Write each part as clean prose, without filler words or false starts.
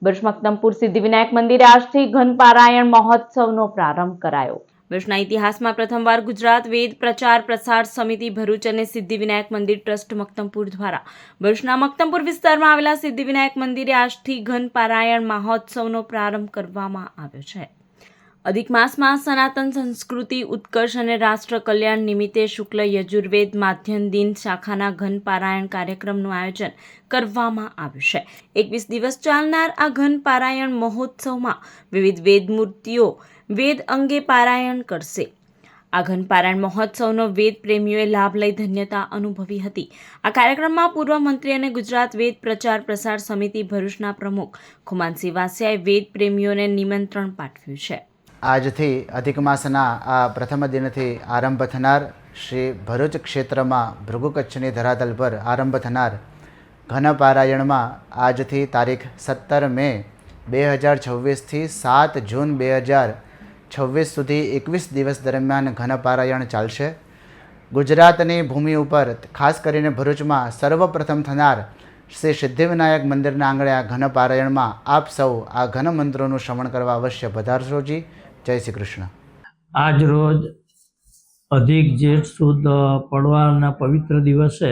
ભરૂચ મક્તમપુર સિદ્ધિવિનાયક મંદિરે આજથી ઘન પારાયણ મહોત્સવનો પ્રારંભ કરાયો। ભરૂચના ઇતિહાસમાં પ્રથમવાર ગુજરાત વેદ પ્રચાર પ્રસાર સમિતિ ભરૂચ અને સિદ્ધિવિનાયક મંદિર ટ્રસ્ટ મક્તમપુર દ્વારા ભરૂચના મક્તમપુર વિસ્તારમાં આવેલા સિદ્ધિવિનાયક મંદિરે આજથી ઘન પારાયણ મહોત્સવનો પ્રારંભ કરવામાં આવ્યો છે। અધિક માસમાં સનાતન સંસ્કૃતિ ઉત્કર્ષ અને રાષ્ટ્ર કલ્યાણ નિમિત્તે શુક્લ યજુર્વેદ માધ્યમ દિન શાખાના ઘન પારાયણ કાર્યક્રમનું આયોજન કરવામાં આવ્યું છે। 21 દિવસ ચાલનાર આ ઘન પારાયણ મહોત્સવમાં વિવિધ વેદમૂર્તિઓ વેદ અંગે પારાયણ કરશે। આ ઘન પારાયણ મહોત્સવનો વેદ પ્રેમીઓએ લાભ લઈ ધન્યતા અનુભવી હતી। આ કાર્યક્રમમાં પૂર્વ મંત્રી અને ગુજરાત વેદ પ્રચાર પ્રસાર સમિતિ ભરૂચના પ્રમુખ ખુમાનસિંહ વાસિયાએ વેદ પ્રેમીઓને નિમંત્રણ પાઠવ્યું છે। આજથી અધિક માસના આ પ્રથમ દિનથી આરંભ થનાર શ્રી ભરૂચ ક્ષેત્રમાં ભૃગુ કચ્છની ધરાતલ પર આરંભ થનાર ઘન પારાયણમાં આજથી તારીખ 17 મે 2026થી 7 જૂન 2026 સુધી 21 દિવસ દરમિયાન ઘન પારાયણ ચાલશે। ગુજરાતની ભૂમિ ઉપર ખાસ કરીને ભરૂચમાં સર્વપ્રથમ થનાર શ્રી સિદ્ધિવિનાયક મંદિરના આંગણે આ ઘન પારાયણમાં આપ સૌ આ ઘન મંત્રોનું શ્રવણ કરવા અવશ્ય પધારશોજી। જય શ્રી કૃષ્ણ। આજ રોજ અધિક જેઠ સુદ પડવાના પવિત્ર દિવસે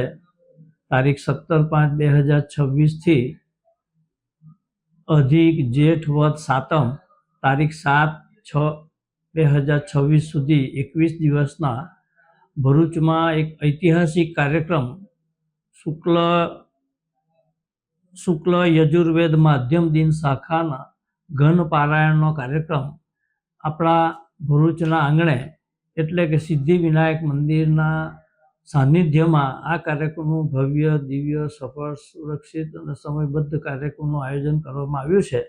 તારીખ 17/5/2026થી અધિક જેઠ વદ સાતમ તારીખ 7/6/2026 સુધી 21 દિવસના ભરૂચમાં એક ઐતિહાસિક કાર્યક્રમ શુક્લ યજુર્વેદ માધ્યમ દિન શાખાના ઘન પારાયણનો કાર્યક્રમ આપણા ભરૂચના આંગણે એટલે કે સિદ્ધિવિનાયક મંદિરના સાનિધ્યમાં આ કાર્યક્રમનું ભવ્ય દિવ્ય સફળ સુરક્ષિત અને સમયબદ્ધ કાર્યક્રમનું આયોજન કરવામાં આવ્યું છે।